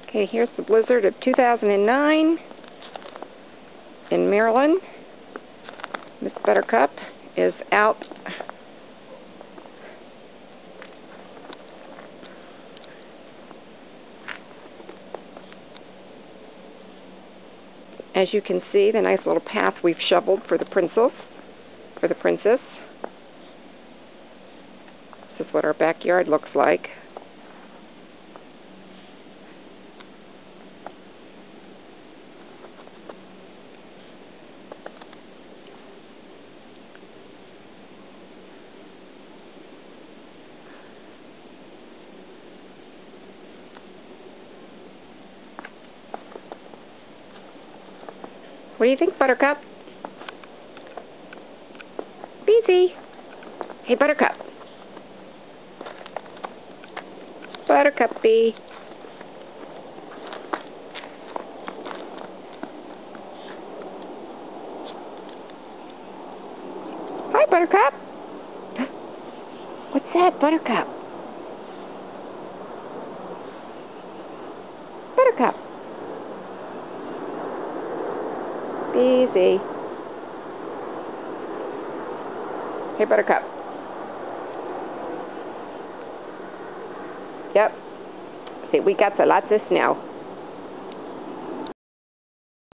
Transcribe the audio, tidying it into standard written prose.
Okay, here's the blizzard of 2009 in Maryland. Miss Buttercup is out as you can see, the nice little path we've shoveled for the princess. This is what our backyard looks like. What do you think, Buttercup? Beezy! Hey, Buttercup! Buttercup-bee! Hi, Buttercup! What's that, Buttercup? Buttercup! Beezy. Hey, Buttercup. Yep. See, we got lots of snow.